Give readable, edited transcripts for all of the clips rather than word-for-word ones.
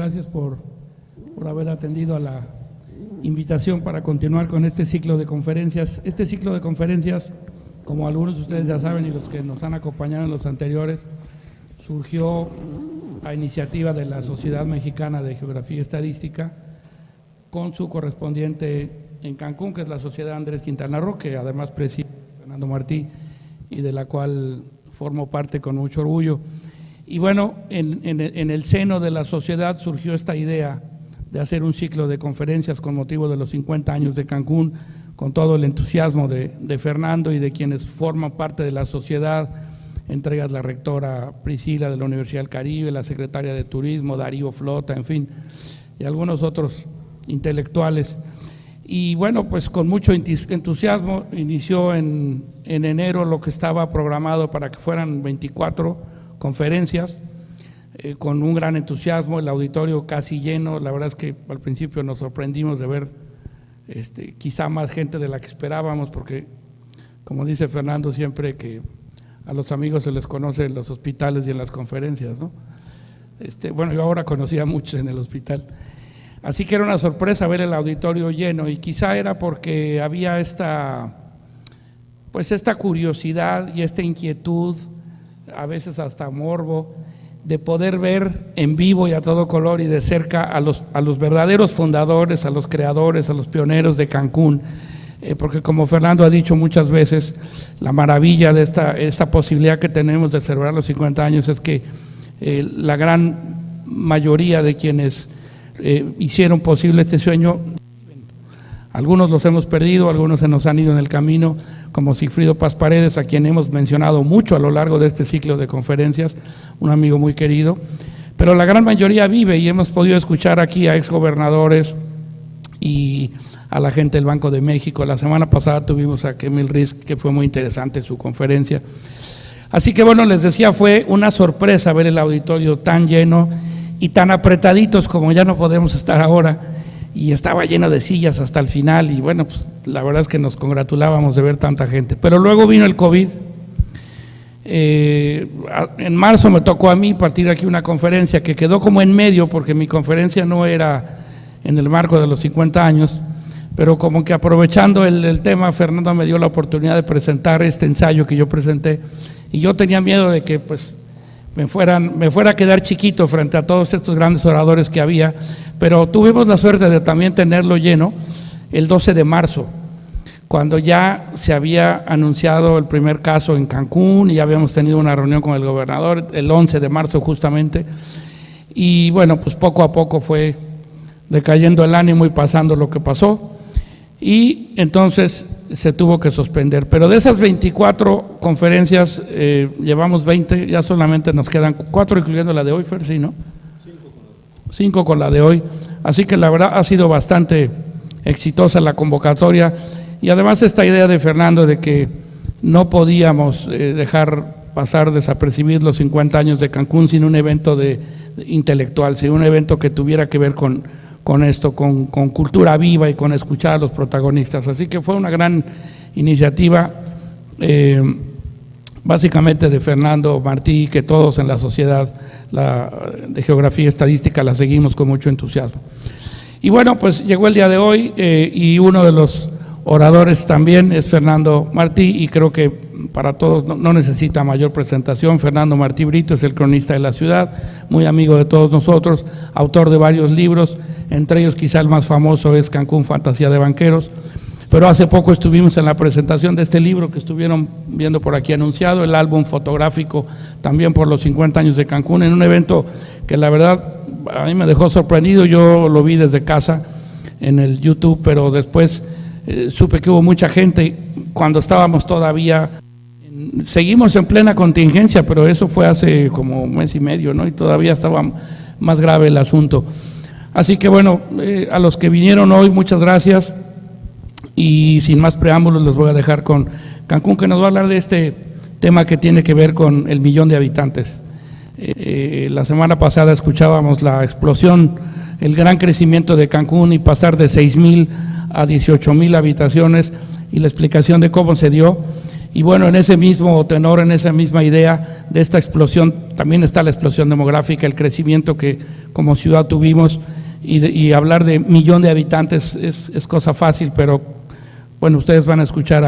gracias por haber atendido a la invitación para continuar con este ciclo de conferencias. Este ciclo de conferencias, como algunos de ustedes ya saben y los que nos han acompañado en los anteriores, surgió a iniciativa de la Sociedad Mexicana de Geografía y Estadística con su correspondiente en Cancún, que es la Sociedad Andrés Quintana Roo, que además preside Fernando Martí y de la cual formo parte con mucho orgullo. Y bueno, en el seno de la sociedad surgió esta idea de hacer un ciclo de conferencias con motivo de los 50 años de Cancún, con todo el entusiasmo de Fernando y de quienes forman parte de la sociedad, entre ellas la rectora Priscila de la Universidad del Caribe, la secretaria de Turismo, Darío Flota, en fin, y algunos otros intelectuales. Y bueno, pues con mucho entusiasmo inició en enero lo que estaba programado para que fueran 24 conferencias, con un gran entusiasmo, el auditorio casi lleno. La verdad es que al principio nos sorprendimos de ver quizá más gente de la que esperábamos, porque como dice Fernando siempre, que a los amigos se les conoce en los hospitales y en las conferencias, ¿no? Bueno, yo ahora conocía a muchos en el hospital, así que era una sorpresa ver el auditorio lleno, y quizá era porque había esta curiosidad y esta inquietud, a veces hasta morbo, de poder ver en vivo y a todo color y de cerca a los verdaderos fundadores, a los creadores, a los pioneros de Cancún, porque como Fernando ha dicho muchas veces, la maravilla de esta posibilidad que tenemos de celebrar los 50 años es que la gran mayoría de quienes hicieron posible este sueño, algunos los hemos perdido, algunos se nos han ido en el camino, como Sigfrido Paz Paredes, a quien hemos mencionado mucho a lo largo de este ciclo de conferencias, un amigo muy querido, pero la gran mayoría vive, y hemos podido escuchar aquí a exgobernadores y a la gente del Banco de México. La semana pasada tuvimos a Kemil Riz, que fue muy interesante su conferencia. Así que bueno, les decía, fue una sorpresa ver el auditorio tan lleno y tan apretaditos como ya no podemos estar ahora, y estaba lleno de sillas hasta el final, y bueno, pues la verdad es que nos congratulábamos de ver tanta gente. Pero luego vino el COVID. En marzo me tocó a mí partir aquí una conferencia que quedó como en medio, porque mi conferencia no era en el marco de los 50 años, pero como que aprovechando el tema, Fernando me dio la oportunidad de presentar este ensayo que yo presenté, y yo tenía miedo de que pues me fuera a quedar chiquito frente a todos estos grandes oradores que había, pero tuvimos la suerte de también tenerlo lleno el 12 de marzo, cuando ya se había anunciado el primer caso en Cancún y ya habíamos tenido una reunión con el gobernador el 11 de marzo justamente, y bueno, pues poco a poco fue decayendo el ánimo y pasando lo que pasó, y entonces se tuvo que suspender. Pero de esas 24 conferencias llevamos 20, ya solamente nos quedan 4, incluyendo la de hoy, Fer, ¿sí, no? 5 con la de hoy, así que la verdad ha sido bastante exitosa la convocatoria, y además esta idea de Fernando de que no podíamos dejar pasar desapercibidos los 50 años de Cancún sin un evento intelectual, sin un evento que tuviera que ver con esto, con cultura viva y con escuchar a los protagonistas. Así que fue una gran iniciativa, básicamente de Fernando Martí, que todos en la sociedad de Geografía y Estadística la seguimos con mucho entusiasmo. Y bueno, pues llegó el día de hoy, y uno de los oradores también es Fernando Martí, y creo que para todos no necesita mayor presentación. Fernando Martí Brito es el cronista de la ciudad, muy amigo de todos nosotros, autor de varios libros, entre ellos quizá el más famoso es Cancún, Fantasía de Banqueros, pero hace poco estuvimos en la presentación de este libro que estuvieron viendo por aquí anunciado, el álbum fotográfico también por los 50 años de Cancún, en un evento que la verdad a mí me dejó sorprendido. Yo lo vi desde casa en el YouTube, pero después supe que hubo mucha gente cuando estábamos todavía, seguimos en plena contingencia, pero eso fue hace como un mes y medio, ¿no? Y todavía estaba más grave el asunto. Así que bueno, a los que vinieron hoy, muchas gracias, y sin más preámbulos les voy a dejar con Cancún, que nos va a hablar de este tema que tiene que ver con el 1.000.000 de habitantes. La semana pasada escuchábamos la explosión, el gran crecimiento de Cancún, y pasar de 6.000 a 18.000 habitaciones, y la explicación de cómo se dio. Y bueno, en ese mismo tenor, en esa misma idea de esta explosión, también está la explosión demográfica, el crecimiento que como ciudad tuvimos, y hablar de 1 millón de habitantes es cosa fácil, pero bueno, ustedes van a escuchar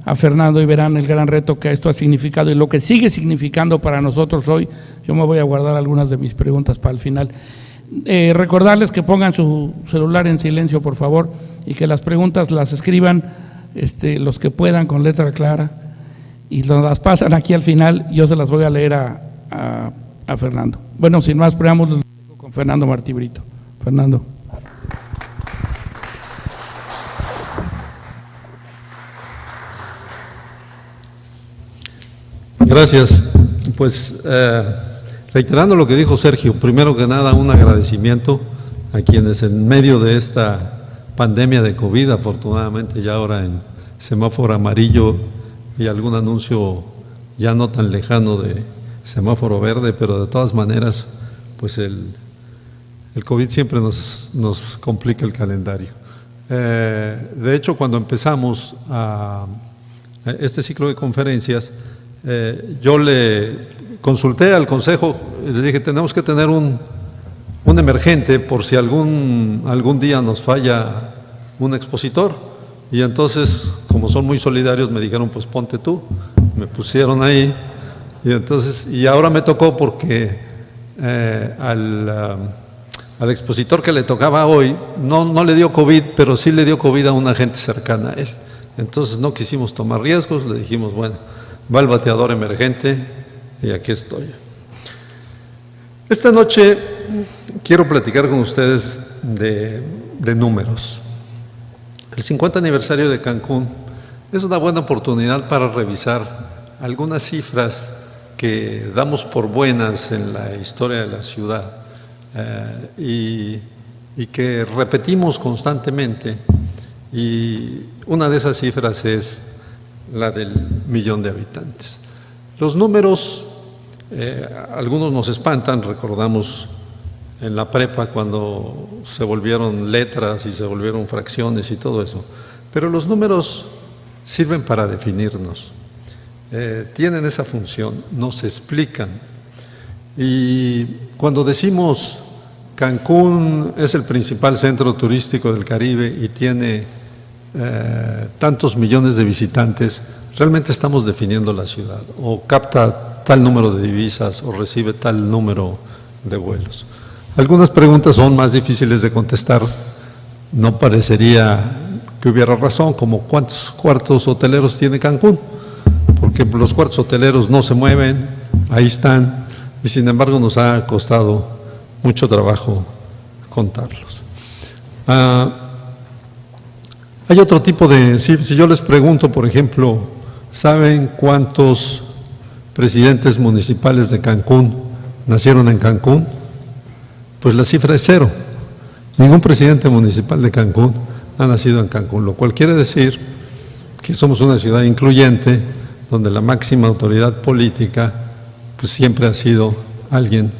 a Fernando y verán el gran reto que esto ha significado y lo que sigue significando para nosotros hoy. Yo me voy a guardar algunas de mis preguntas para el final. Recordarles que pongan su celular en silencio, por favor, y que las preguntas las escriban los que puedan con letra clara y nos las pasan aquí al final. Yo se las voy a leer a Fernando. Bueno, sin más preámbulos, con Fernando Martí Brito. Fernando. Gracias. Pues reiterando lo que dijo Sergio, primero que nada un agradecimiento a quienes en medio de esta pandemia de COVID, afortunadamente ya ahora en semáforo amarillo y algún anuncio ya no tan lejano de semáforo verde, pero de todas maneras, pues el COVID siempre nos complica el calendario. De hecho, cuando empezamos este ciclo de conferencias, yo le consulté al Consejo y le dije, tenemos que tener un emergente por si algún día nos falla un expositor. Y entonces, como son muy solidarios, me dijeron, pues ponte tú. Me pusieron ahí. Y ahora me tocó porque al expositor que le tocaba hoy, no le dio COVID, pero sí le dio COVID a una gente cercana a él. Entonces no quisimos tomar riesgos, le dijimos, bueno, va el bateador emergente y aquí estoy. Esta noche quiero platicar con ustedes de números. El 50 aniversario de Cancún es una buena oportunidad para revisar algunas cifras que damos por buenas en la historia de la ciudad y que repetimos constantemente, y una de esas cifras es la del 1 millón de habitantes. Los números, algunos nos espantan, recordamos en la prepa cuando se volvieron letras y se volvieron fracciones y todo eso, pero los números sirven para definirnos, tienen esa función, nos explican. Y cuando decimos Cancún es el principal centro turístico del Caribe y tiene tantos millones de visitantes, realmente estamos definiendo la ciudad, o capta tal número de divisas o recibe tal número de vuelos. Algunas preguntas son más difíciles de contestar, no parecería que hubiera razón, como ¿cuántos cuartos hoteleros tiene Cancún? Porque los cuartos hoteleros no se mueven, ahí están, y sin embargo nos ha costado mucho trabajo contarlos. Hay otro tipo de, si yo les pregunto, por ejemplo, ¿saben cuántos presidentes municipales de Cancún nacieron en Cancún? Pues la cifra es 0. Ningún presidente municipal de Cancún ha nacido en Cancún, lo cual quiere decir que somos una ciudad incluyente, donde la máxima autoridad política pues siempre ha sido alguien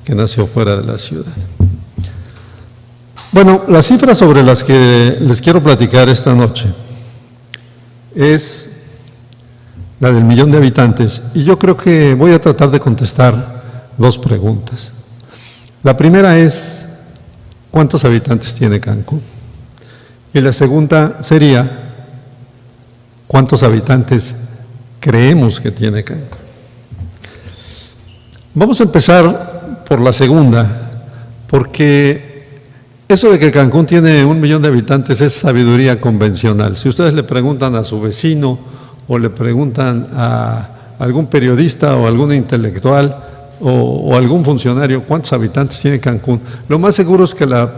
que nació fuera de la ciudad. Bueno, las cifras sobre las que les quiero platicar esta noche es la del 1 millón de habitantes, y yo creo que voy a tratar de contestar 2 preguntas. La primera es, ¿cuántos habitantes tiene Cancún? Y la segunda sería, ¿cuántos habitantes creemos que tiene Cancún? Vamos a empezar por la segunda, porque eso de que Cancún tiene 1 millón de habitantes es sabiduría convencional. Si ustedes le preguntan a su vecino o le preguntan a algún periodista o algún intelectual o algún funcionario cuántos habitantes tiene Cancún, lo más seguro es que la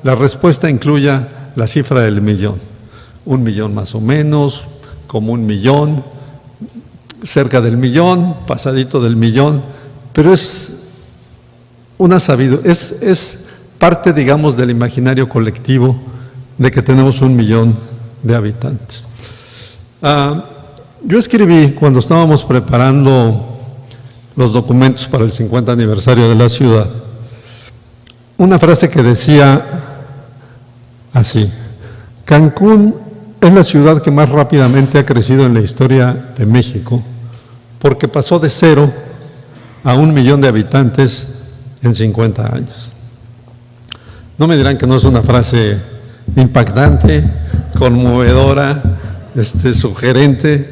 respuesta incluya la cifra del 1 millón. 1 millón más o menos, como 1 millón, cerca del 1 millón, pasadito del 1 millón, pero es una sabiduría, es parte, digamos, del imaginario colectivo de que tenemos 1 millón de habitantes. Yo escribí, cuando estábamos preparando los documentos para el 50 aniversario de la ciudad, una frase que decía así: Cancún es la ciudad que más rápidamente ha crecido en la historia de México, porque pasó de 0 a 1 millón de habitantes en 50 años. No me dirán que no es una frase impactante, conmovedora, sugerente,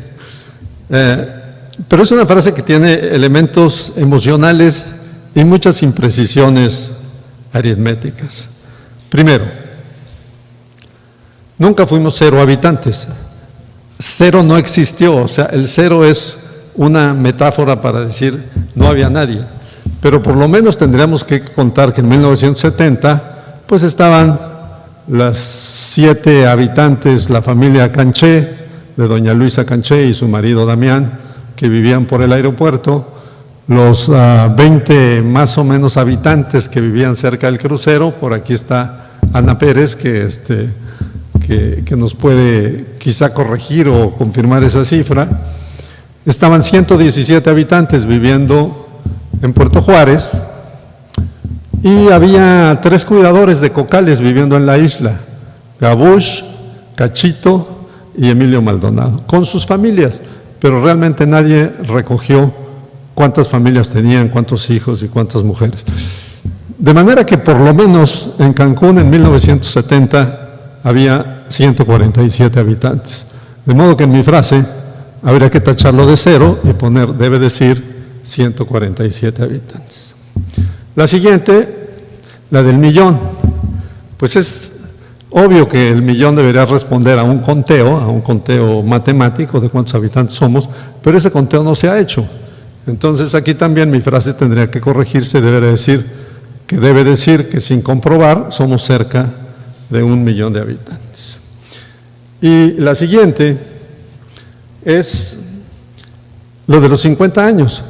pero es una frase que tiene elementos emocionales y muchas imprecisiones aritméticas. Primero, nunca fuimos 0 habitantes. 0 no existió, o sea, el 0 es una metáfora para decir no había nadie. Pero por lo menos tendríamos que contar que en 1970 pues estaban las 7 habitantes, la familia Canché, de doña Luisa Canché y su marido Damián, que vivían por el aeropuerto, los 20 más o menos habitantes que vivían cerca del crucero. Por aquí está Ana Pérez, que nos puede quizá corregir o confirmar esa cifra. Estaban 117 habitantes viviendo en Puerto Juárez y había 3 cuidadores de cocales viviendo en la isla: Gabush, Cachito y Emilio Maldonado, con sus familias, pero realmente nadie recogió cuántas familias tenían, cuántos hijos y cuántas mujeres. De manera que por lo menos en Cancún en 1970 había 147 habitantes. De modo que en mi frase habría que tacharlo de 0 y poner, debe decir, 147 habitantes. La siguiente, la del millón. Pues es obvio que el millón debería responder a un conteo matemático de cuántos habitantes somos, pero ese conteo no se ha hecho. Entonces aquí también mi frase tendría que corregirse, debe decir que sin comprobar somos cerca de 1 millón de habitantes. Y la siguiente es lo de los 50 años.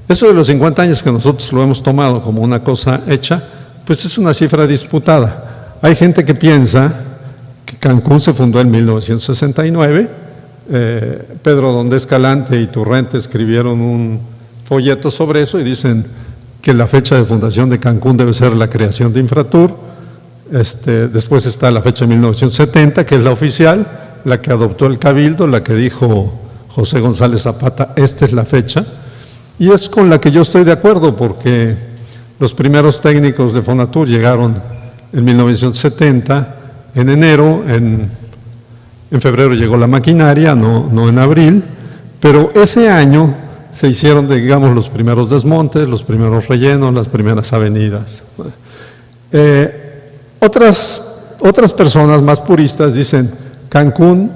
Eso de los 50 años que nosotros lo hemos tomado como una cosa hecha, pues es una cifra disputada. Hay gente que piensa que Cancún se fundó en 1969, Pedro Donde Escalante y Turrente escribieron un folleto sobre eso y dicen que la fecha de fundación de Cancún debe ser la creación de Infratur. Después está la fecha de 1970, que es la oficial, la que adoptó el Cabildo, la que dijo José González Zapata, esta es la fecha, y es con la que yo estoy de acuerdo, porque los primeros técnicos de Fonatur llegaron en 1970, en enero, en febrero llegó la maquinaria, no en abril, pero ese año se hicieron, digamos, los primeros desmontes, los primeros rellenos, las primeras avenidas. Otras personas más puristas dicen, Cancún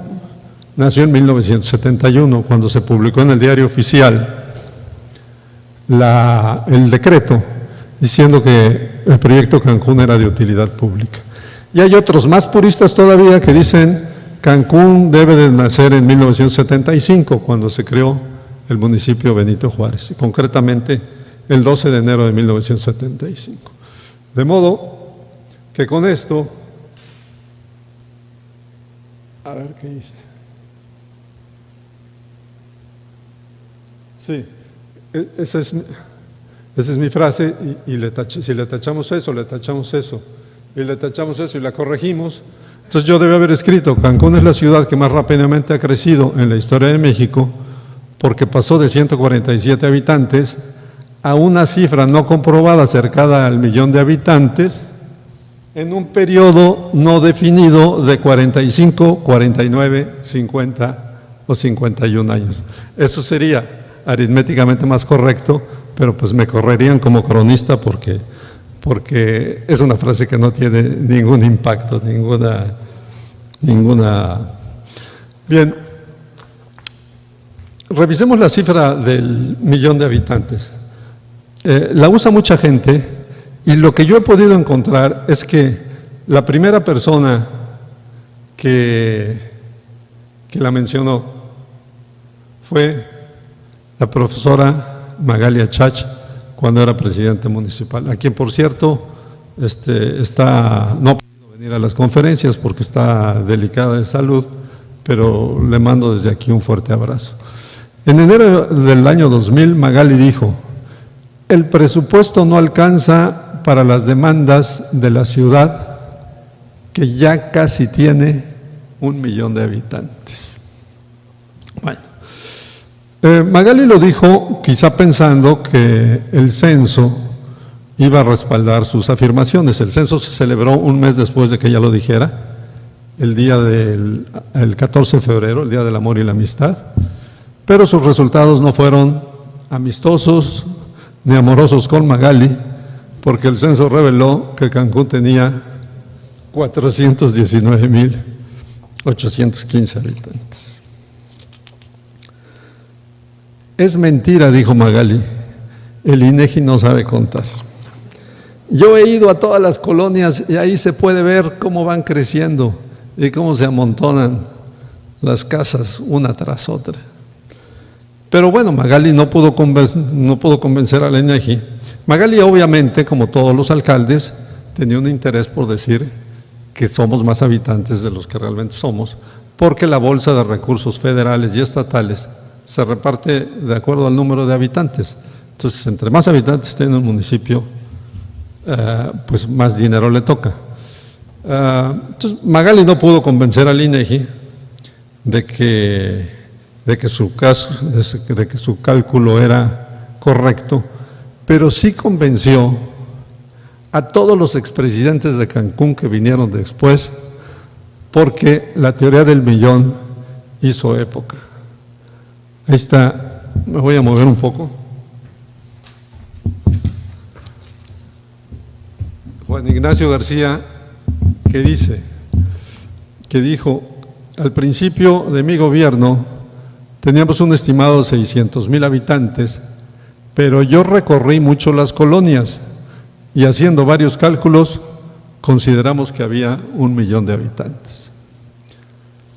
nació en 1971, cuando se publicó en el Diario Oficial el decreto diciendo que el proyecto Cancún era de utilidad pública. Y hay otros más puristas todavía que dicen, Cancún debe de nacer en 1975, cuando se creó el municipio Benito Juárez, y concretamente el 12 de enero de 1975. De modo que con esto, a ver qué dice. Sí, esa es mi frase, y si le tachamos eso, le tachamos eso, y le tachamos eso y la corregimos, entonces yo debo haber escrito, Cancún es la ciudad que más rápidamente ha crecido en la historia de México, porque pasó de 147 habitantes a una cifra no comprobada cercana al millón de habitantes, en un periodo no definido de 45, 49, 50 o 51 años. Eso sería aritméticamente más correcto, pero pues me correrían como cronista porque es una frase que no tiene ningún impacto, ninguna. Bien, revisemos la cifra del millón de habitantes. La usa mucha gente. Y lo que yo he podido encontrar es que la primera persona que la mencionó fue la profesora Magalia Chach, cuando era presidente municipal, a quien, por cierto, no ha podido venir a las conferencias porque está delicada de salud, pero le mando desde aquí un fuerte abrazo. En enero del año 2000, Magali dijo, el presupuesto no alcanza para las demandas de la ciudad, que ya casi tiene 1 millón de habitantes. Bueno, Magali lo dijo quizá pensando que el censo iba a respaldar sus afirmaciones. El censo se celebró un mes después de que ella lo dijera, el 14 de febrero, el Día del Amor y la Amistad, pero sus resultados no fueron amistosos ni amorosos con Magali, porque el censo reveló que Cancún tenía 419,815 habitantes. Es mentira, dijo Magali, el INEGI no sabe contar. Yo he ido a todas las colonias y ahí se puede ver cómo van creciendo y cómo se amontonan las casas una tras otra. Pero bueno, Magali no pudo convencer al INEGI. Magali, obviamente, como todos los alcaldes, tenía un interés por decir que somos más habitantes de los que realmente somos, porque la bolsa de recursos federales y estatales se reparte de acuerdo al número de habitantes. Entonces, entre más habitantes tiene un municipio, pues más dinero le toca. Entonces, Magali no pudo convencer al INEGI de que su cálculo era correcto, pero sí convenció a todos los expresidentes de Cancún que vinieron después, porque la teoría del millón hizo época. Ahí está, me voy a mover un poco. Juan Ignacio García, que dijo, al principio de mi gobierno teníamos un estimado de 600,000 habitantes, pero yo recorrí mucho las colonias y haciendo varios cálculos consideramos que había 1,000,000 de habitantes.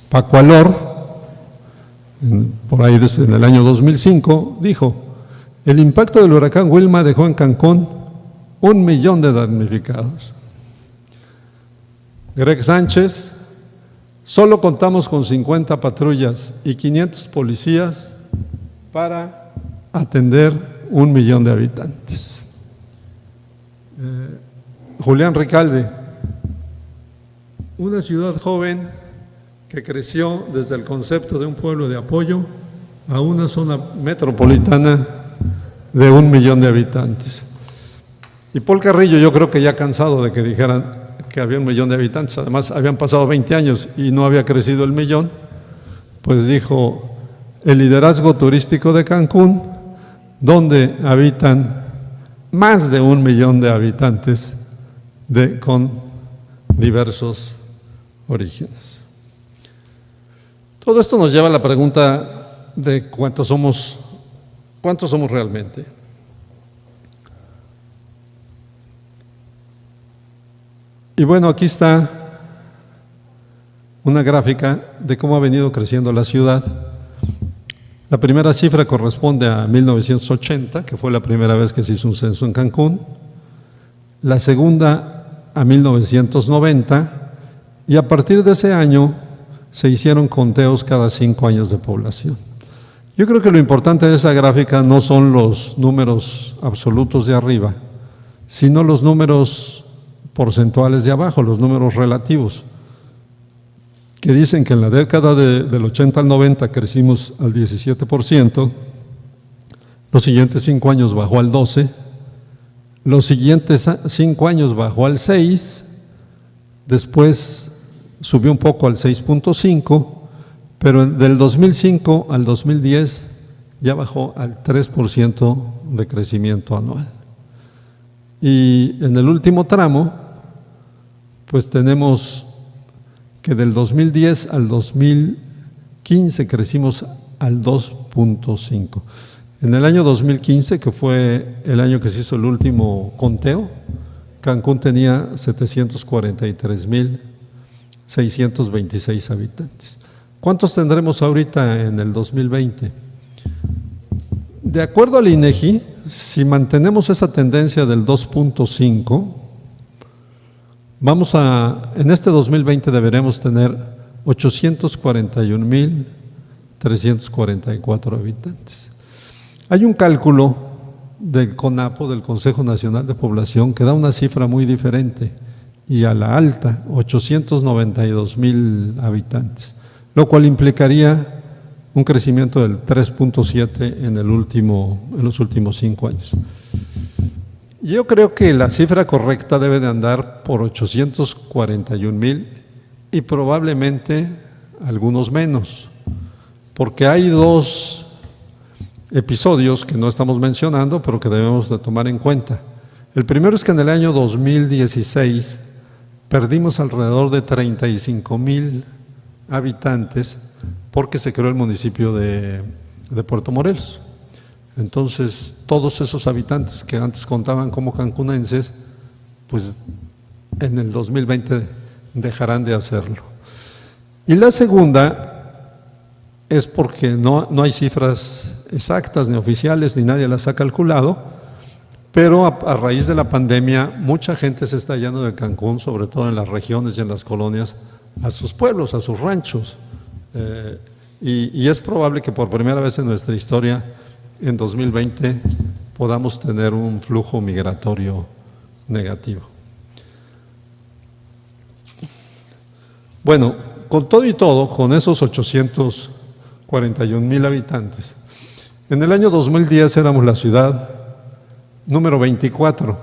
Paco Alor, por ahí en el año 2005, dijo, el impacto del huracán Wilma dejó en Cancún 1,000,000 de damnificados. Greg Sánchez, solo contamos con 50 patrullas y 500 policías para atender 1,000,000 de habitantes. Julián Ricalde, una ciudad joven que creció desde el concepto de un pueblo de apoyo a una zona metropolitana de 1,000,000 de habitantes. Y Paul Carrillo, yo creo que ya cansado de que dijeran que había 1,000,000 de habitantes, además habían pasado 20 años y no había crecido el 1,000,000, pues dijo, el liderazgo turístico de Cancún, donde habitan más de 1,000,000 de habitantes con diversos orígenes. Todo esto nos lleva a la pregunta de cuántos somos realmente. Y bueno, aquí está una gráfica de cómo ha venido creciendo la ciudad. La primera cifra corresponde a 1980, que fue la primera vez que se hizo un censo en Cancún. La segunda a 1990, y a partir de ese año se hicieron conteos cada 5 años de población. Yo creo que lo importante de esa gráfica no son los números absolutos de arriba, sino los números porcentuales de abajo, los números relativos, que dicen que en la década del 80 al 90 crecimos al 17%, los siguientes 5 años bajó al 12%, los siguientes 5 años bajó al 6%, después subió un poco al 6.5%, pero del 2005 al 2010 ya bajó al 3% de crecimiento anual. Y en el último tramo, pues tenemos que del 2010 al 2015 crecimos al 2.5%. En el año 2015, que fue el año que se hizo el último conteo, Cancún tenía 743,626 habitantes. ¿Cuántos tendremos ahorita en el 2020? De acuerdo al INEGI, si mantenemos esa tendencia del 2.5, en este 2020 deberemos tener 841,344 habitantes. Hay un cálculo del CONAPO, del Consejo Nacional de Población, que da una cifra muy diferente, y a la alta, 892,000 habitantes, lo cual implicaría un crecimiento del 3.7 en los últimos 5 años. Yo creo que la cifra correcta debe de andar por 841,000 y probablemente algunos menos, porque hay dos episodios que no estamos mencionando, pero que debemos de tomar en cuenta. El primero es que en el año 2016 perdimos alrededor de 35,000 habitantes porque se creó el municipio de Puerto Morelos. Entonces, todos esos habitantes que antes contaban como cancunenses, pues en el 2020 dejarán de hacerlo. Y la segunda es porque no hay cifras exactas ni oficiales, ni nadie las ha calculado, pero a raíz de la pandemia mucha gente se está yendo de Cancún, sobre todo en las regiones y en las colonias, a sus pueblos, a sus ranchos. Y es probable que por primera vez en nuestra historia, en 2020, podamos tener un flujo migratorio negativo. Bueno, con todo y todo, con esos 841,000 habitantes, en el año 2010 éramos la ciudad número 24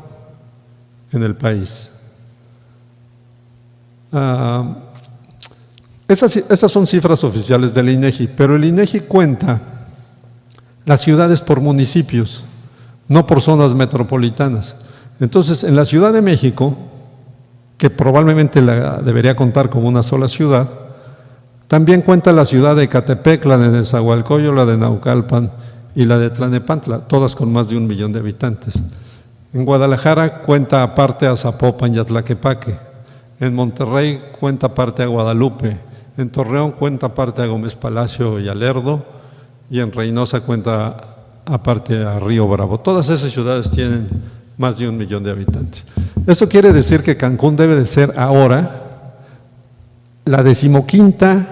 en el país. Esas son cifras oficiales del INEGI, pero el INEGI cuenta las ciudades por municipios, no por zonas metropolitanas. Entonces, en la Ciudad de México, que probablemente la debería contar como una sola ciudad, también cuenta la ciudad de Ecatepec, la de Nezahualcóyotl, la de Naucalpan y la de Tlalnepantla, todas con más de 1 millón de habitantes. En Guadalajara cuenta aparte a Zapopan y a Tlaquepaque. En Monterrey cuenta aparte a Guadalupe. En Torreón cuenta aparte a Gómez Palacio y a Lerdo. Y en Reynosa cuenta aparte a Río Bravo. Todas esas ciudades tienen más de 1 millón de habitantes. Eso quiere decir que Cancún debe de ser ahora la 15ª,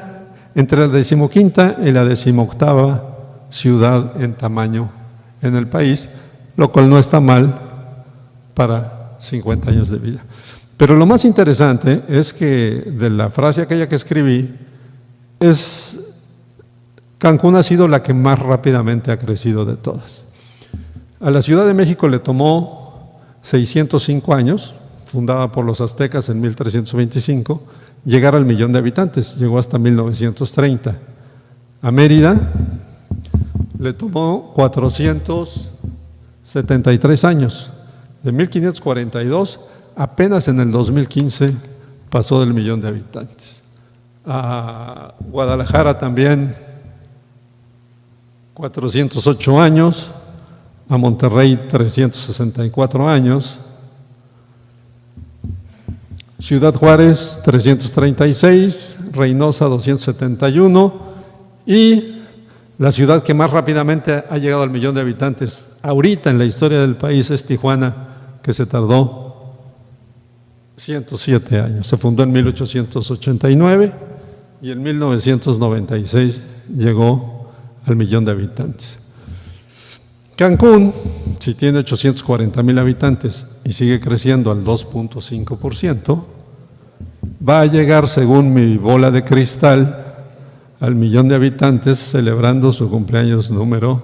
entre la 15ª y la 18ª ciudad en tamaño en el país, lo cual no está mal para 50 años de vida. Pero lo más interesante es que de la frase aquella que escribí, Cancún ha sido la que más rápidamente ha crecido de todas. A la Ciudad de México le tomó 605 años, fundada por los aztecas en 1325, llegar al 1,000,000 de habitantes, llegó hasta 1930. A Mérida le tomó 473 años, de 1542, apenas en el 2015 pasó del 1,000,000 de habitantes. A Guadalajara también 408 años, a Monterrey 364 años, Ciudad Juárez 336, Reynosa 271 y la ciudad que más rápidamente ha llegado al 1,000,000 de habitantes ahorita en la historia del país es Tijuana, que se tardó 107 años. Se fundó en 1889 y en 1996 llegó al 1,000,000 de habitantes. Cancún, si tiene 840,000 habitantes y sigue creciendo al 2.5%, va a llegar, según mi bola de cristal, al 1,000,000 de habitantes celebrando su cumpleaños número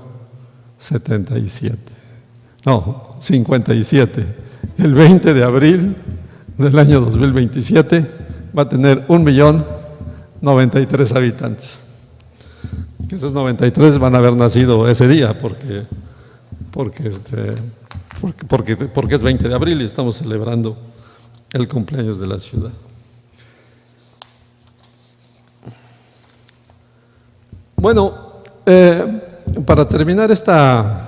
57. El 20 de abril del año 2027 va a tener 1,093,000 habitantes. Que esos 93 van a haber nacido ese día porque es 20 de abril y estamos celebrando el cumpleaños de la ciudad. Bueno, para terminar esta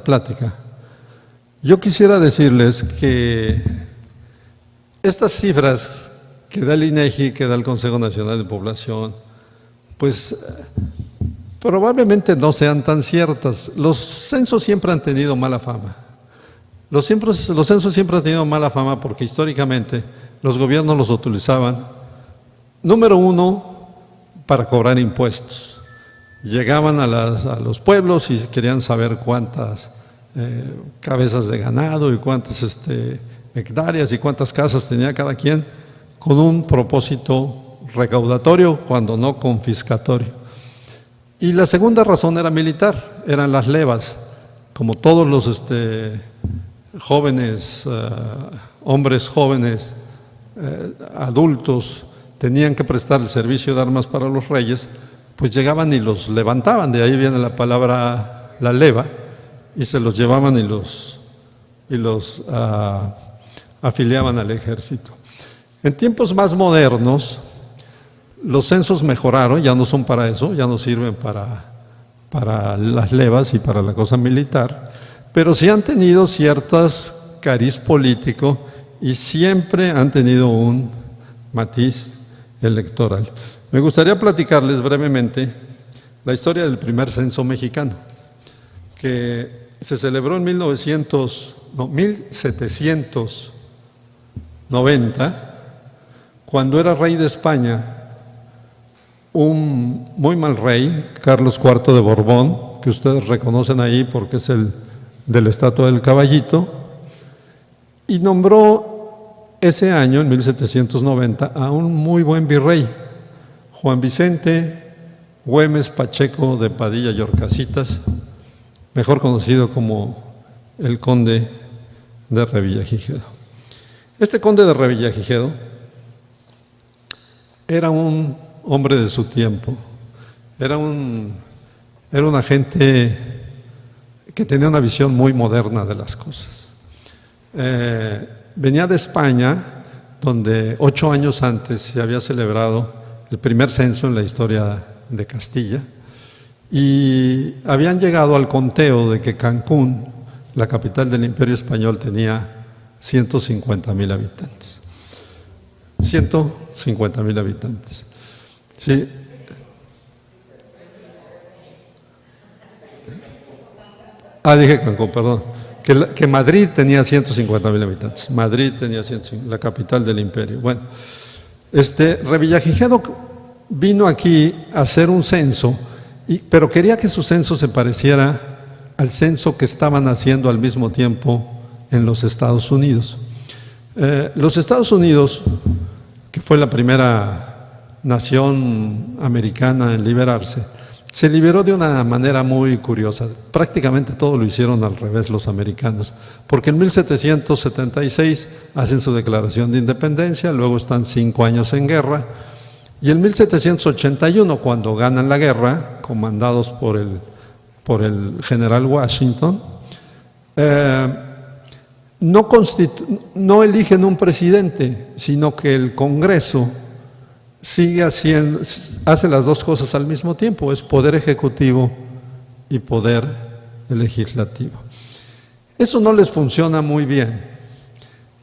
plática, yo quisiera decirles que estas cifras que da el INEGI, que da el Consejo Nacional de Población, pues probablemente no sean tan ciertas. Los censos siempre han tenido mala fama. Los censos siempre han tenido mala fama porque históricamente los gobiernos los utilizaban, número uno, para cobrar impuestos. Llegaban a los pueblos y querían saber cuántas cabezas de ganado y cuántas hectáreas y cuántas casas tenía cada quien, con un propósito recaudatorio, cuando no confiscatorio. Y la segunda razón era militar, eran las levas. como todos los jóvenes, hombres jóvenes, adultos, tenían que prestar el servicio de armas para los reyes, pues llegaban y los levantaban, de ahí viene la palabra la leva, y se los llevaban y los afiliaban al ejército. En tiempos más modernos, los censos mejoraron, ya no son para eso, ya no sirven para las levas y para la cosa militar, pero sí han tenido ciertas cariz político y siempre han tenido un matiz electoral. Me gustaría platicarles brevemente la historia del primer censo mexicano, que se celebró en 1790, cuando era rey de España un muy mal rey, Carlos IV de Borbón, que ustedes reconocen ahí porque es el de la estatua del caballito, y nombró ese año, en 1790, a un muy buen virrey, Juan Vicente Güemes Pacheco de Padilla y Orcasitas, mejor conocido como el conde de Revillagigedo. Este conde de Revillagigedo era un hombre de su tiempo, era una gente que tenía una visión muy moderna de las cosas. Venía de España, donde 8 años antes se había celebrado el primer censo en la historia de Castilla, y habían llegado al conteo de que Cancún, la capital del Imperio Español, tenía 150,000 habitantes. 150,000 habitantes. Sí. Dije Cancún, perdón. Que Madrid tenía 150,000 habitantes. Madrid tenía 150,000, la capital del imperio. Bueno, Revillagigedo vino aquí a hacer un censo, pero quería que su censo se pareciera al censo que estaban haciendo al mismo tiempo en los Estados Unidos. Los Estados Unidos, que fue la primera nación americana en liberarse, se liberó de una manera muy curiosa. Prácticamente todo lo hicieron al revés los americanos, porque en 1776 hacen su declaración de independencia, luego están 5 años en guerra, y en 1781, cuando ganan la guerra, comandados por el general Washington, no eligen un presidente, sino que el Congreso hace las dos cosas al mismo tiempo, es poder ejecutivo y poder legislativo. Eso no les funciona muy bien,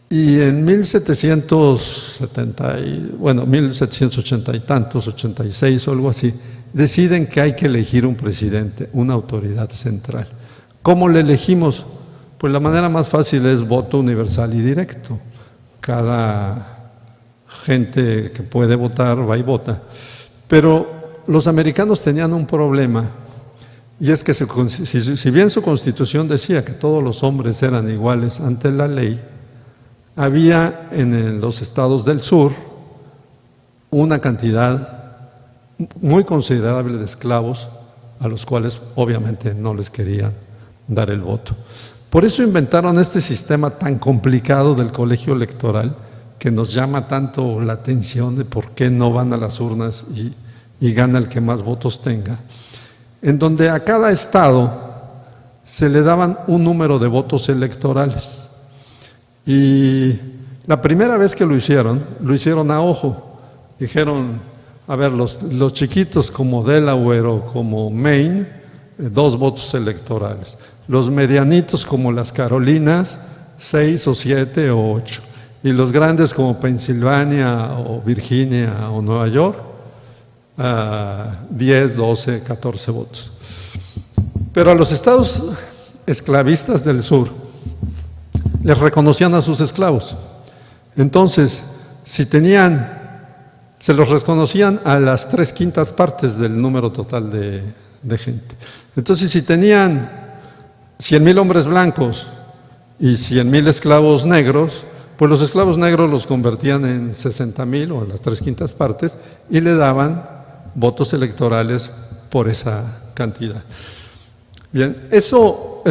y en 1780 y tantos, 86 o algo así, deciden que hay que elegir un presidente, una autoridad central. ¿Cómo le elegimos? Pues la manera más fácil es voto universal y directo. Cada gente que puede votar va y vota. Pero los americanos tenían un problema, y es que si bien su constitución decía que todos los hombres eran iguales ante la ley, había en los estados del sur una cantidad muy considerable de esclavos a los cuales obviamente no les querían dar el voto. Por eso inventaron este sistema tan complicado del colegio electoral, que nos llama tanto la atención de por qué no van a las urnas y gana el que más votos tenga, en donde a cada estado se le daban un número de votos electorales. Y la primera vez que lo hicieron a ojo. Dijeron, a ver, los chiquitos como Delaware o como Maine, 2 votos electorales. Los medianitos como las Carolinas, 6 o 7 o 8. Y los grandes como Pensilvania o Virginia o Nueva York, 10, 12, 14 votos. Pero a los estados esclavistas del sur les reconocían a sus esclavos. Entonces, se los reconocían a las 3/5 partes del número total de gente. Entonces, si tenían 100,000 hombres blancos y 100,000 esclavos negros, pues los esclavos negros los convertían en 60,000 o en las 3/5 partes y le daban votos electorales por esa cantidad. Bien, eso,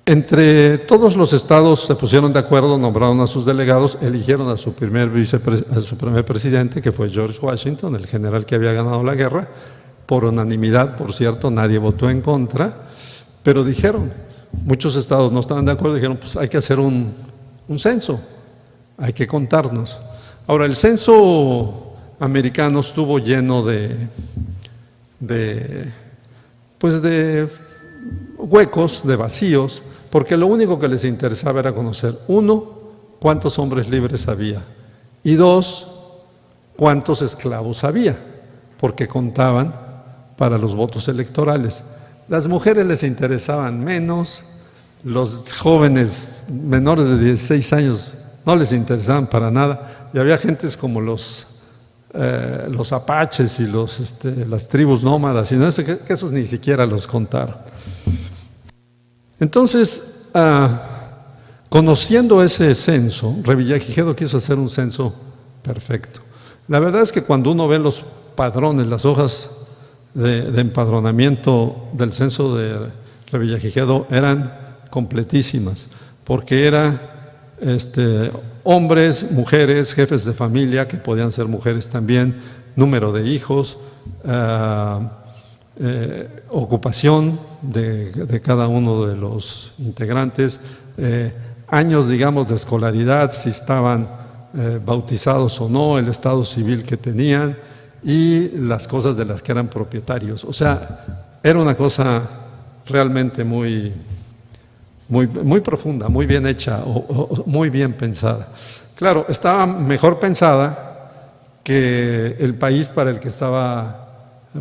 entre todos los estados se pusieron de acuerdo, nombraron a sus delegados, eligieron a su primer presidente, que fue George Washington, el general que había ganado la guerra, por unanimidad, por cierto, nadie votó en contra, pero dijeron, muchos estados no estaban de acuerdo, dijeron, pues hay que hacer un censo, hay que contarnos. Ahora, el censo americano estuvo lleno de huecos, de vacíos, porque lo único que les interesaba era conocer, uno, cuántos hombres libres había, y dos, cuántos esclavos había, porque contaban para los votos electorales. Las mujeres les interesaban menos, los jóvenes menores de 16 años no les interesaban para nada, y había gentes como los apaches y las tribus nómadas, y no sé que esos ni siquiera los contaron. Entonces, conociendo ese censo, Revillagigedo quiso hacer un censo perfecto. La verdad es que cuando uno ve los padrones, las hojas de empadronamiento del censo de Revillagigedo eran completísimas, porque era hombres, mujeres, jefes de familia, que podían ser mujeres también, número de hijos, ocupación de cada uno de los integrantes, años, digamos, de escolaridad, si estaban bautizados o no, el estado civil que tenían y las cosas de las que eran propietarios. O sea, era una cosa realmente muy profunda, muy bien hecha, o muy bien pensada. Claro, estaba mejor pensada que el país para el que estaba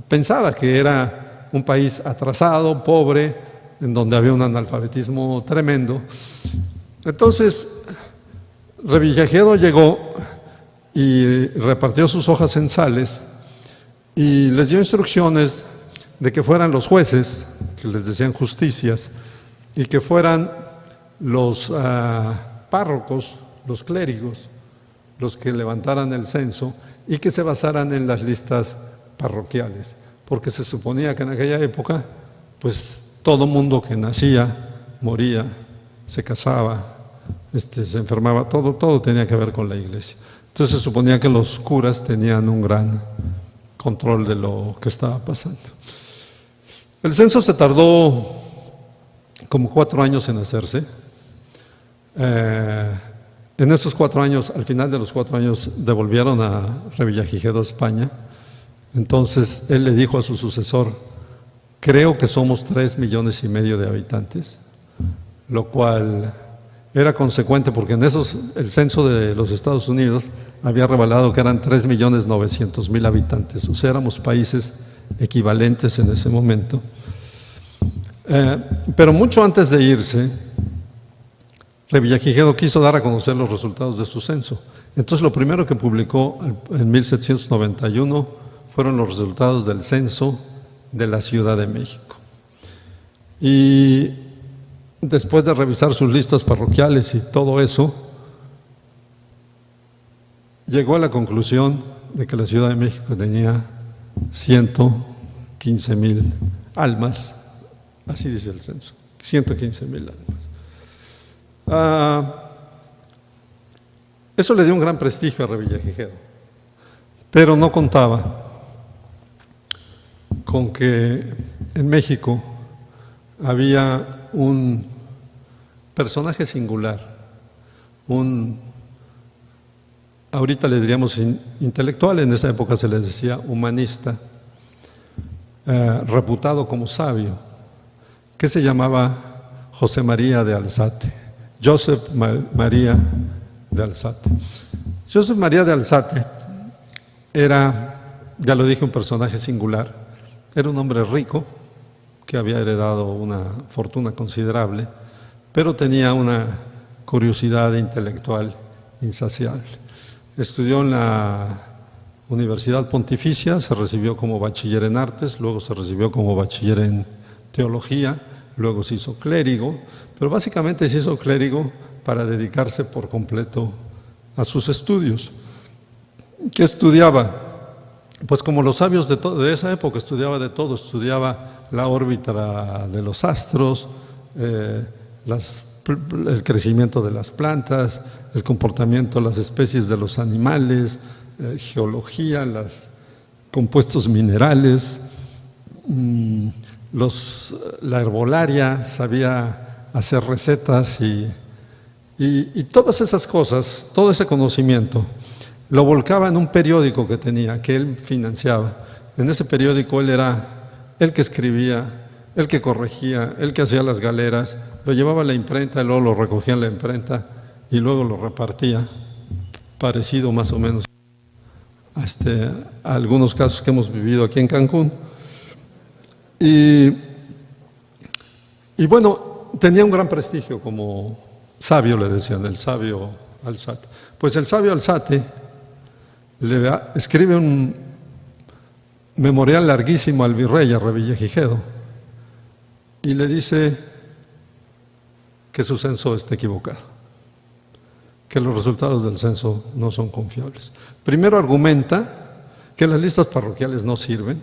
pensada, que era un país atrasado, pobre, en donde había un analfabetismo tremendo. Entonces, Revillagigedo llegó y repartió sus hojas censales y les dio instrucciones de que fueran los jueces, que les decían justicias, y que fueran los párrocos, los clérigos, los que levantaran el censo y que se basaran en las listas parroquiales, porque se suponía que en aquella época, pues todo mundo que nacía, moría, se casaba, se enfermaba, todo tenía que ver con la iglesia. Entonces se suponía que los curas tenían un gran control de lo que estaba pasando. El censo se tardó como 4 años en hacerse. En esos 4 años, al final de los 4 años, devolvieron a Revillagigedo a España. Entonces él le dijo a su sucesor, creo que somos 3,5 millones de habitantes, lo cual era consecuente porque en el censo de los Estados Unidos había revelado que eran 3,9 millones habitantes, o sea, éramos países equivalentes en ese momento. Pero mucho antes de irse, Revillagigedo quiso dar a conocer los resultados de su censo. Entonces lo primero que publicó en 1791 fueron los resultados del censo de la Ciudad de México. Y después de revisar sus listas parroquiales y todo eso, llegó a la conclusión de que la Ciudad de México tenía 115,000 almas, así dice el censo, 115,000 almas. Eso le dio un gran prestigio a Revillagigedo, pero no contaba con que en México había un personaje singular, ahorita le diríamos intelectual, en esa época se les decía humanista, reputado como sabio, que se llamaba José María de Alzate, Joseph María de Alzate. Joseph María de Alzate era, ya lo dije, un personaje singular, era un hombre rico que había heredado una fortuna considerable, pero tenía una curiosidad intelectual insaciable. Estudió en la Universidad Pontificia, se recibió como bachiller en artes, luego se recibió como bachiller en teología, luego se hizo clérigo, pero básicamente se hizo clérigo para dedicarse por completo a sus estudios. ¿Qué estudiaba? pues como los sabios de esa época, estudiaba de todo, estudiaba la órbita de los astros, el crecimiento de las plantas, el comportamiento de las especies de los animales, geología, los compuestos minerales, la herbolaria, sabía hacer recetas y todas esas cosas, todo ese conocimiento, lo volcaba en un periódico que tenía, que él financiaba. En ese periódico él era el que escribía, el que corregía, el que hacía las galeras, lo llevaba a la imprenta y luego lo recogía en la imprenta y luego lo repartía, parecido más o menos a algunos casos que hemos vivido aquí en Cancún. Y bueno, tenía un gran prestigio como sabio, le decían, el sabio Alzate. Pues el sabio Alzate escribe un memorial larguísimo al virrey, a Revillagigedo, y le dice que su censo está equivocado, que los resultados del censo no son confiables. Primero argumenta que las listas parroquiales no sirven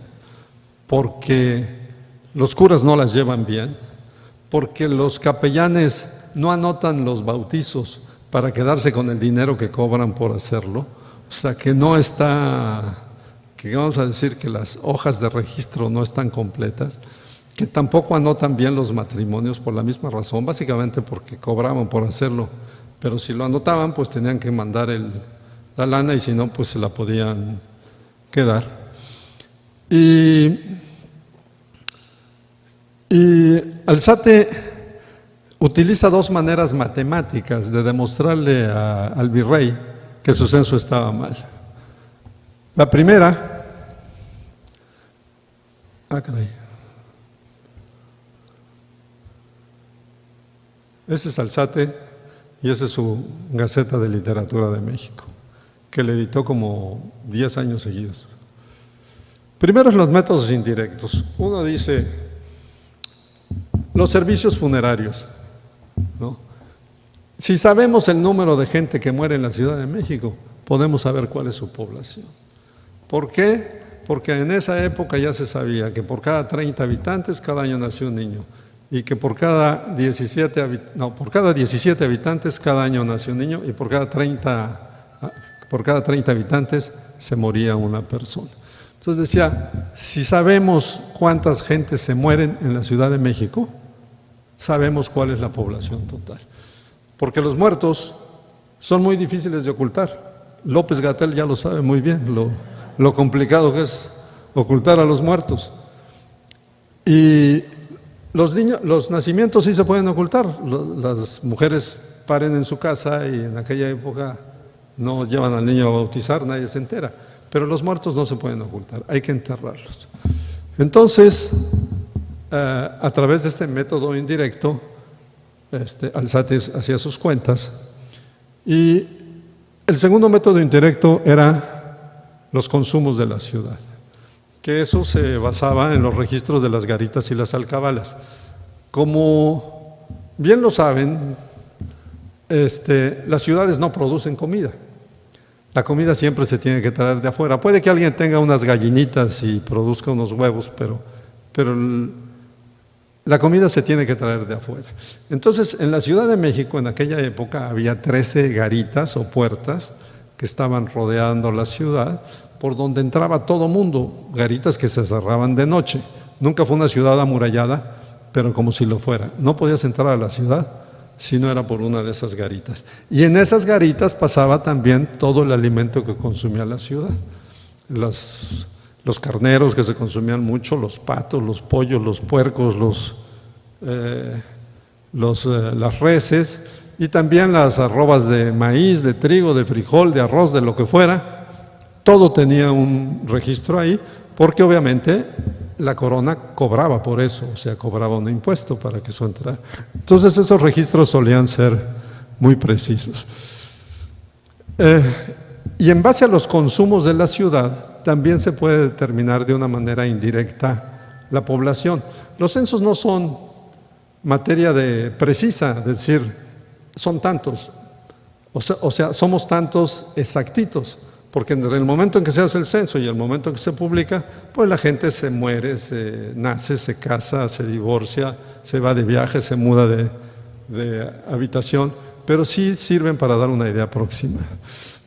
porque los curas no las llevan bien, porque los capellanes no anotan los bautizos para quedarse con el dinero que cobran por hacerlo. O sea, que no está, que vamos a decir que las hojas de registro no están completas, que tampoco anotan bien los matrimonios por la misma razón, básicamente porque cobraban por hacerlo, pero si lo anotaban pues tenían que mandar la lana y si no pues se la podían quedar. Y Alzate utiliza dos maneras matemáticas de demostrarle al virrey que su censo estaba mal. La primera, ese es Alzate y esa es su Gaceta de Literatura de México, que le editó como 10 años seguidos. Primero, los métodos indirectos. Uno dice, los servicios funerarios, ¿no? Si sabemos el número de gente que muere en la Ciudad de México, podemos saber cuál es su población. ¿Por qué? Porque en esa época ya se sabía que por cada 30 habitantes cada año nació un niño y que por cada 17 habitantes cada año nació un niño y por cada 30 habitantes se moría una persona. Entonces decía, si sabemos cuántas gentes se mueren en la Ciudad de México, sabemos cuál es la población total. Porque los muertos son muy difíciles de ocultar. López-Gatell ya lo sabe muy bien, lo complicado que es ocultar a los muertos. Y los nacimientos sí se pueden ocultar. Las mujeres paren en su casa y en aquella época no llevan al niño a bautizar, nadie se entera. Pero los muertos no se pueden ocultar, hay que enterrarlos. Entonces, a través de este método indirecto, Alzate hacía sus cuentas. Y el segundo método indirecto era los consumos de la ciudad, que eso se basaba en los registros de las garitas y las alcabalas. Como bien lo saben, las ciudades no producen comida. La comida siempre se tiene que traer de afuera. Puede que alguien tenga unas gallinitas y produzca unos huevos, pero la comida se tiene que traer de afuera. Entonces, en la Ciudad de México, en aquella época, había 13 garitas o puertas que estaban rodeando la ciudad, por donde entraba todo mundo, garitas que se cerraban de noche. Nunca fue una ciudad amurallada, pero como si lo fuera. No podías entrar a la ciudad si no era por una de esas garitas. Y en esas garitas pasaba también todo el alimento que consumía la ciudad. Los carneros que se consumían mucho, los patos, los pollos, los puercos, las reses, y también las arrobas de maíz, de trigo, de frijol, de arroz, de lo que fuera. Todo tenía un registro ahí, porque obviamente la corona cobraba por eso, o sea, cobraba un impuesto para que eso entrara. Entonces esos registros solían ser muy precisos. Y en base a los consumos de la ciudad, también se puede determinar de una manera indirecta la población. Los censos no son materia precisa, es decir, son tantos, o sea, somos tantos exactitos, porque en el momento en que se hace el censo y el momento en que se publica, pues la gente se muere, se nace, se casa, se divorcia, se va de viaje, se muda de habitación, pero sí sirven para dar una idea próxima.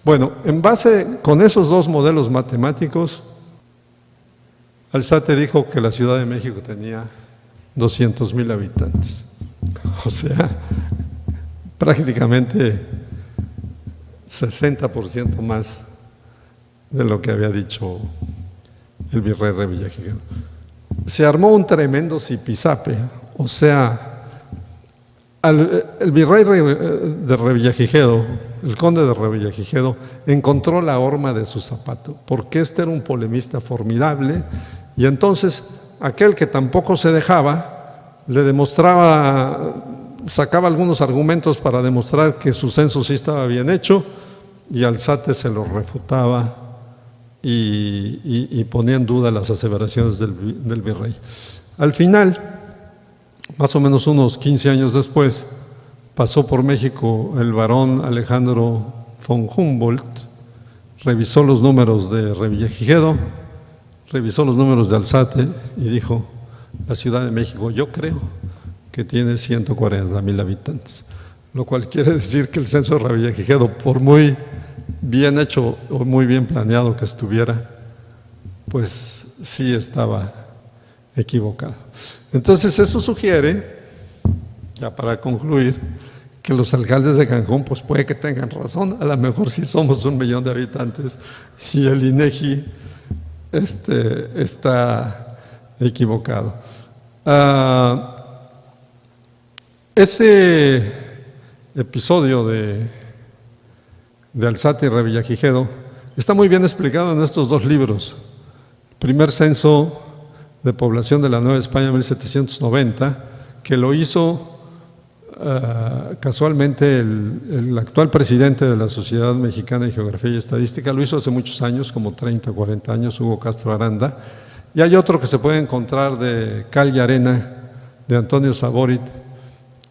Bueno, en base con esos dos modelos matemáticos, Alzate dijo que la Ciudad de México tenía 200,000 habitantes, o sea, prácticamente 60% más de lo que había dicho el virrey Revillagigedo. Se armó un tremendo zipizape, o sea, el virrey de Revillagigedo, el conde de Revillagigedo, encontró la horma de su zapato, porque este era un polemista formidable, y entonces aquel que tampoco se dejaba, le demostraba, sacaba algunos argumentos para demostrar que su censo sí estaba bien hecho, y Alzate se lo refutaba y ponía en duda las aseveraciones del virrey. Al final, más o menos unos 15 años después, pasó por México el barón Alejandro von Humboldt, revisó los números de Revillagigedo, revisó los números de Alzate y dijo: la Ciudad de México, yo creo que tiene 140,000 habitantes, lo cual quiere decir que el censo de Revillagigedo, por muy bien hecho o muy bien planeado que estuviera, pues sí estaba equivocado. Entonces eso sugiere, ya para concluir, que los alcaldes de Cancún pues puede que tengan razón, a lo mejor sí somos 1 millón de habitantes y el INEGI está equivocado. Ese episodio de Alzate y Revillagigedo está muy bien explicado en estos dos libros. Primer censo de población de la Nueva España en 1790, que lo hizo casualmente el actual presidente de la Sociedad Mexicana de Geografía y Estadística, lo hizo hace muchos años, como 30 o 40 años, Hugo Castro Aranda, y hay otro que se puede encontrar de Cal y Arena, de Antonio Saborit,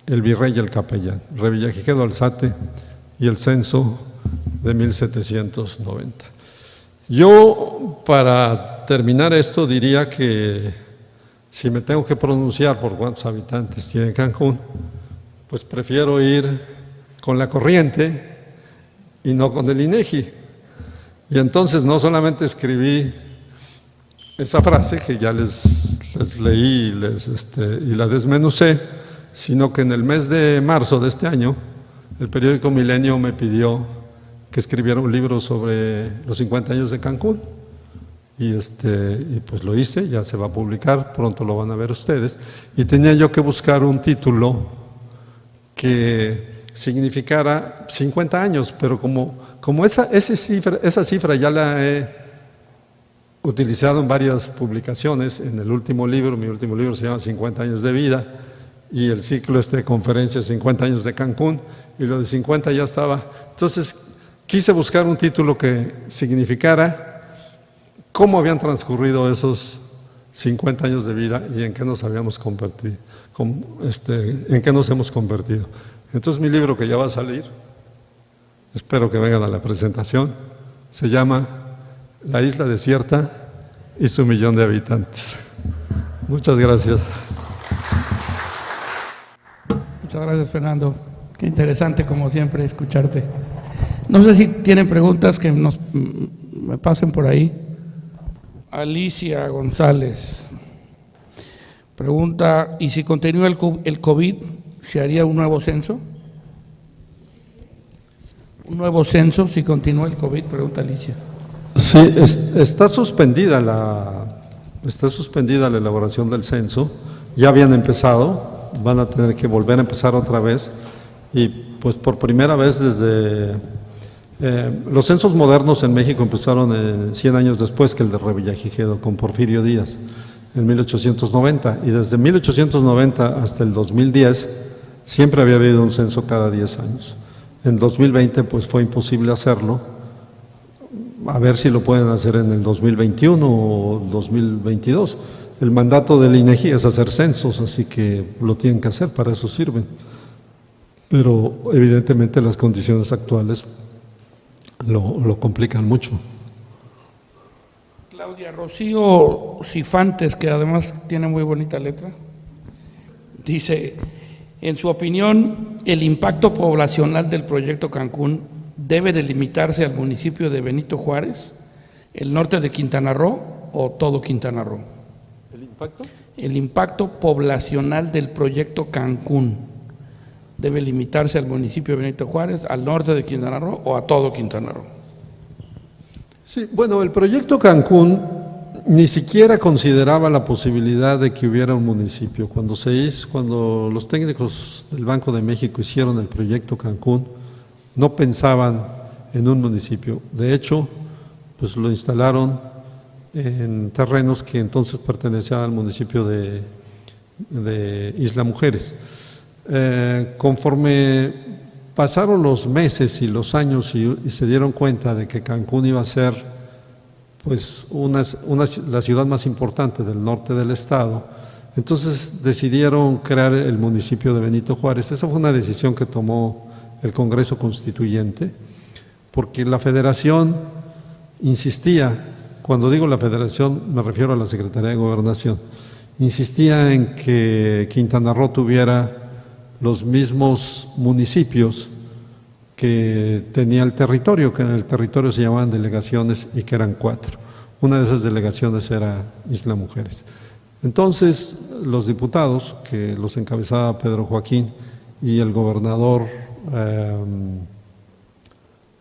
el virrey y el capellán, Revillagigedo, Alzate y el censo de 1790. Yo, para terminar esto, diría que si me tengo que pronunciar por cuántos habitantes tiene Cancún, pues prefiero ir con la corriente y no con el INEGI. Y entonces no solamente escribí esa frase que ya les leí y la desmenucé, sino que en el mes de marzo de este año, el periódico Milenio me pidió que escribiera un libro sobre los 50 años de Cancún. Y pues lo hice, ya se va a publicar, pronto lo van a ver ustedes. Y tenía yo que buscar un título que significara 50 años, pero como esa cifra ya la he utilizado en varias publicaciones, en el último libro, mi último libro se llama 50 años de vida, y el ciclo de conferencias 50 años de Cancún, y lo de 50 ya estaba. Entonces quise buscar un título que significara cómo habían transcurrido esos 50 años de vida y en qué nos habíamos convertido, en qué nos hemos convertido. Entonces mi libro, que ya va a salir, espero que vengan a la presentación, se llama La isla desierta y su 1,000,000 de habitantes. Muchas gracias. Muchas gracias, Fernando. Qué interesante, como siempre, escucharte. No sé si tienen preguntas que me pasen por ahí. Alicia González pregunta: ¿y si continúa el COVID, se haría un nuevo censo? ¿Un nuevo censo si continúa el COVID? Pregunta Alicia. Sí, está suspendida la elaboración del censo. Ya habían empezado, van a tener que volver a empezar otra vez, y pues por primera vez desde los censos modernos en México empezaron 100 años después que el de Revillagigedo, con Porfirio Díaz, en 1890, y desde 1890 hasta el 2010 siempre había habido un censo cada 10 años. En 2020 pues fue imposible hacerlo, a ver si lo pueden hacer en el 2021 o 2022. El mandato del INEGI es hacer censos, así que lo tienen que hacer, para eso sirven. Pero evidentemente las condiciones actuales lo complican mucho. Claudia Rocío Cifantes, que además tiene muy bonita letra, dice, en su opinión, el impacto poblacional del proyecto Cancún debe delimitarse al municipio de Benito Juárez, el norte de Quintana Roo o todo Quintana Roo. ¿El impacto? El impacto poblacional del proyecto Cancún debe limitarse al municipio de Benito Juárez, al norte de Quintana Roo o a todo Quintana Roo. Sí, bueno, el proyecto Cancún ni siquiera consideraba la posibilidad de que hubiera un municipio. Cuando los técnicos del Banco de México hicieron el proyecto Cancún, no pensaban en un municipio. De hecho, pues lo instalaron en terrenos que entonces pertenecían al municipio de Isla Mujeres. Conforme pasaron los meses y los años y se dieron cuenta de que Cancún iba a ser pues la ciudad más importante del norte del estado, entonces decidieron crear el municipio de Benito Juárez. Esa fue una decisión que tomó el Congreso Constituyente, porque la Federación insistía, cuando digo la Federación me refiero a la Secretaría de Gobernación, insistía en que Quintana Roo tuviera los mismos municipios que tenía el territorio, que en el territorio se llamaban delegaciones y que eran 4. Una de esas delegaciones era Isla Mujeres. Entonces, los diputados, que los encabezaba Pedro Joaquín, y el gobernador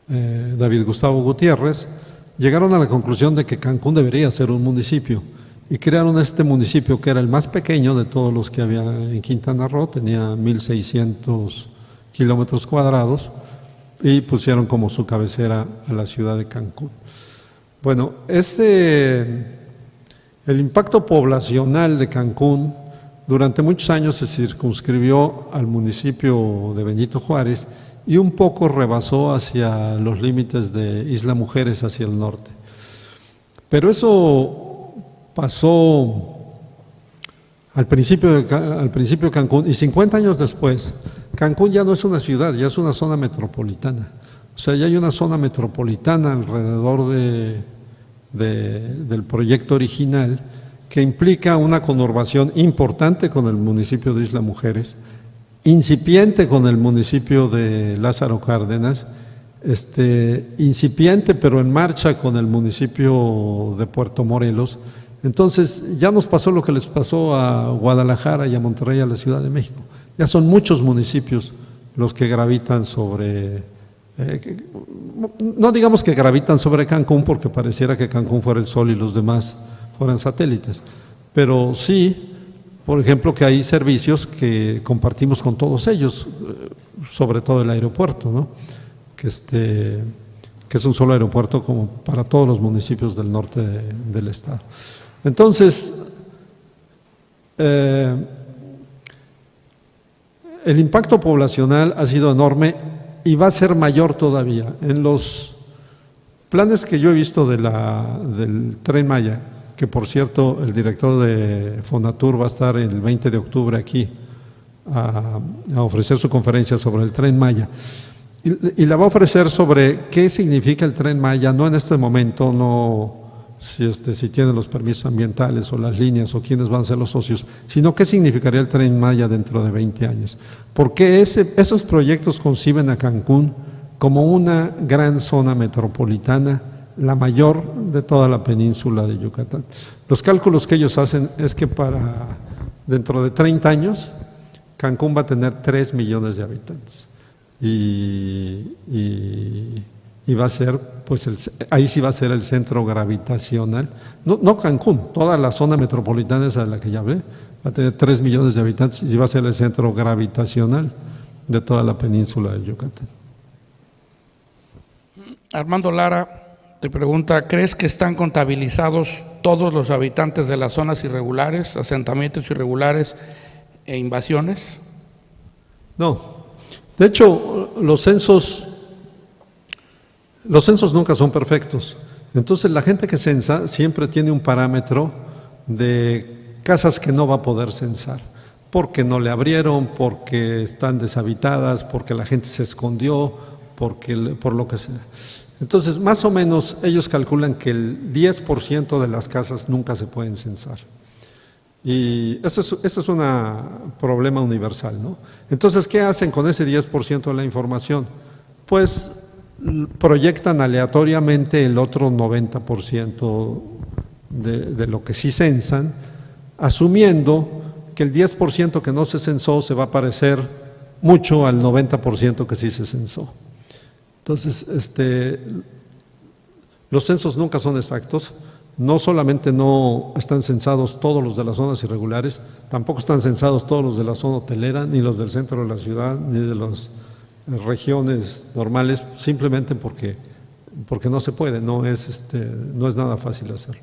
David Gustavo Gutiérrez, llegaron a la conclusión de que Cancún debería ser un municipio y crearon este municipio que era el más pequeño de todos los que había en Quintana Roo, tenía 1,600 kilómetros cuadrados y pusieron como su cabecera a la ciudad de Cancún. Bueno, el impacto poblacional de Cancún durante muchos años se circunscribió al municipio de Benito Juárez y un poco rebasó hacia los límites de Isla Mujeres, hacia el norte. Pero eso pasó al principio de Cancún, y 50 años después, Cancún ya no es una ciudad, ya es una zona metropolitana. O sea, ya hay una zona metropolitana alrededor del proyecto original que implica una conurbación importante con el municipio de Isla Mujeres, incipiente con el municipio de Lázaro Cárdenas, incipiente pero en marcha con el municipio de Puerto Morelos. Entonces ya nos pasó lo que les pasó a Guadalajara y a Monterrey, a la Ciudad de México. Ya son muchos municipios los que gravitan sobre, no digamos que gravitan sobre Cancún, porque pareciera que Cancún fuera el sol y los demás fueran satélites, pero sí, por ejemplo, que hay servicios que compartimos con todos ellos, sobre todo el aeropuerto, ¿no? Que es un solo aeropuerto como para todos los municipios del norte del estado. Entonces, el impacto poblacional ha sido enorme y va a ser mayor todavía. En los planes que yo he visto del Tren Maya, que por cierto el director de Fonatur va a estar el 20 de octubre aquí a ofrecer su conferencia sobre el Tren Maya, y la va a ofrecer sobre qué significa el Tren Maya, no en este momento, no si tienen los permisos ambientales o las líneas o quiénes van a ser los socios, sino qué significaría el Tren Maya dentro de 20 años. Porque esos proyectos conciben a Cancún como una gran zona metropolitana, la mayor de toda la península de Yucatán. Los cálculos que ellos hacen es que dentro de 30 años Cancún va a tener 3 millones de habitantes y va a ser, pues ahí sí va a ser el centro gravitacional, no Cancún, toda la zona metropolitana esa de la que ya hablé, va a tener 3 millones de habitantes y va a ser el centro gravitacional de toda la península de Yucatán. Armando Lara te pregunta, ¿crees que están contabilizados todos los habitantes de las zonas irregulares, asentamientos irregulares e invasiones? No, de hecho los censos nunca son perfectos, entonces la gente que censa siempre tiene un parámetro de casas que no va a poder censar, porque no le abrieron, porque están deshabitadas, porque la gente se escondió, por lo que sea. Entonces, más o menos, ellos calculan que el 10% de las casas nunca se pueden censar. Y eso es un problema universal, ¿no? Entonces, ¿qué hacen con ese 10% de la información? Pues proyectan aleatoriamente el otro 90% de lo que sí censan, asumiendo que el 10% que no se censó se va a parecer mucho al 90% que sí se censó. Entonces, los censos nunca son exactos. No solamente no están censados todos los de las zonas irregulares, tampoco están censados todos los de la zona hotelera, ni los del centro de la ciudad, ni de las regiones normales, simplemente porque no se puede, no es nada fácil hacerlo.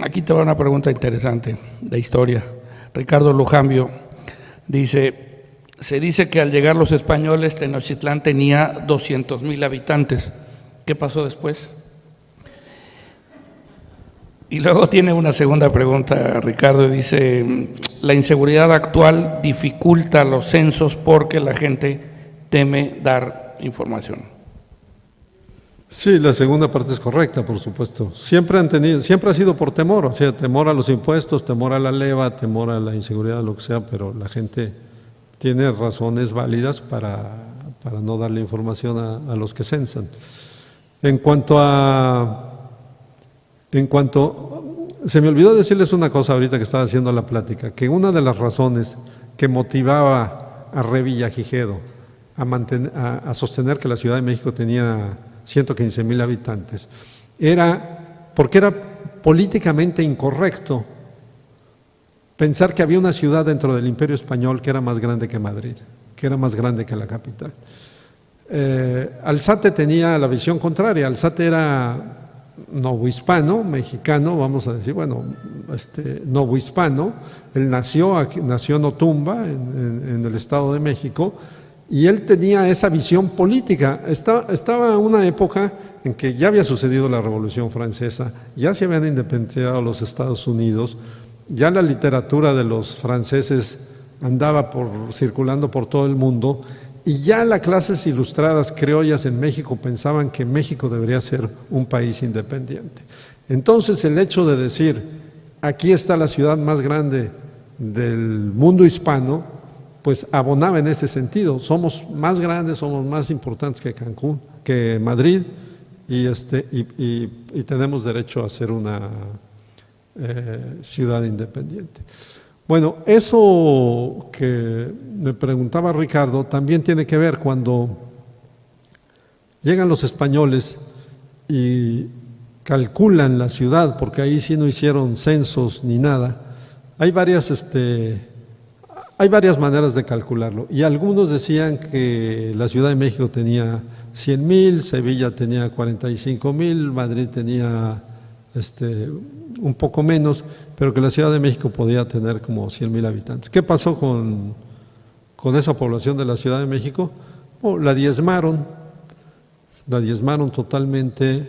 Aquí te va una pregunta interesante de historia. Ricardo Lujambio dice, se dice que al llegar los españoles, Tenochtitlán tenía 200,000 habitantes. ¿Qué pasó después? Y luego tiene una segunda pregunta, Ricardo, y dice, la inseguridad actual dificulta los censos porque la gente teme dar información. Sí, la segunda parte es correcta, por supuesto. Siempre ha sido por temor, o sea, temor a los impuestos, temor a la leva, temor a la inseguridad, lo que sea, pero la gente tiene razones válidas para no darle información a los que censan. Se me olvidó decirles una cosa ahorita que estaba haciendo la plática, que una de las razones que motivaba a Rey Villagigedo a sostener que la Ciudad de México tenía 115,000 habitantes era porque era políticamente incorrecto pensar que había una ciudad dentro del Imperio Español que era más grande que Madrid, que era más grande que la capital. Alzate tenía la visión contraria. Alzate era novohispano, mexicano, vamos a decir, novohispano. Él nació en Otumba, en el Estado de México, y él tenía esa visión política. Estaba en una época en que ya había sucedido la Revolución Francesa, ya se habían independizado los Estados Unidos, ya la literatura de los franceses andaba circulando por todo el mundo, y ya las clases ilustradas criollas en México pensaban que México debería ser un país independiente. Entonces, el hecho de decir, aquí está la ciudad más grande del mundo hispano, pues abonaba en ese sentido. Somos más grandes, somos más importantes que Cancún, que Madrid, y tenemos derecho a ser una ciudad independiente. Bueno, eso que me preguntaba Ricardo también tiene que ver cuando llegan los españoles y calculan la ciudad, porque ahí sí no hicieron censos ni nada. Hay varias maneras de calcularlo, y algunos decían que la Ciudad de México tenía 100,000, Sevilla tenía 45,000, Madrid tenía un poco menos, pero que la Ciudad de México podía tener como 100,000 habitantes. ¿Qué pasó con esa población de la Ciudad de México? La diezmaron totalmente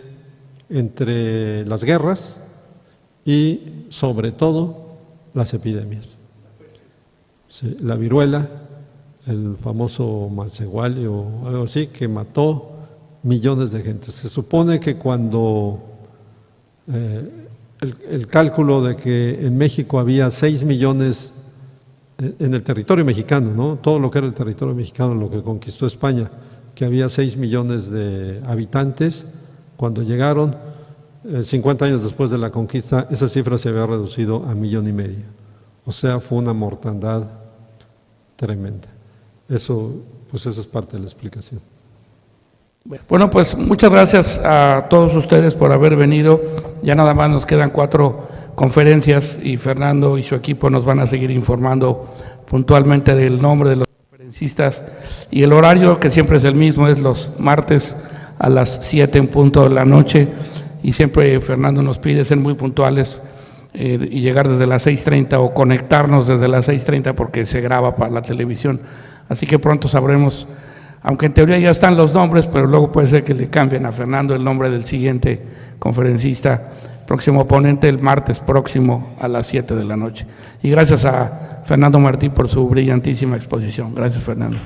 entre las guerras y sobre todo las epidemias. Sí, la viruela, el famoso Macehuali o algo así, que mató millones de gente. Se supone que cuando el cálculo de que en México había 6 millones en el territorio mexicano, ¿no? Todo lo que era el territorio mexicano, lo que conquistó España, que había 6 millones de habitantes. Cuando llegaron, 50 años después de la conquista, esa cifra se había reducido a 1,5 millones. O sea, fue una mortandad tremenda. Eso es parte de la explicación. Bueno, pues muchas gracias a todos ustedes por haber venido. Ya nada más nos quedan 4 conferencias y Fernando y su equipo nos van a seguir informando puntualmente del nombre de los conferencistas, y el horario, que siempre es el mismo, es los martes a las 7 en punto de la noche, y siempre Fernando nos pide ser muy puntuales y llegar desde las 6:30 o conectarnos desde las 6:30 porque se graba para la televisión. Así que pronto sabremos, aunque en teoría ya están los nombres, pero luego puede ser que le cambien a Fernando el nombre del siguiente conferencista, próximo ponente, el martes próximo a las 7 de la noche. Y gracias a Fernando Martí por su brillantísima exposición. Gracias, Fernando.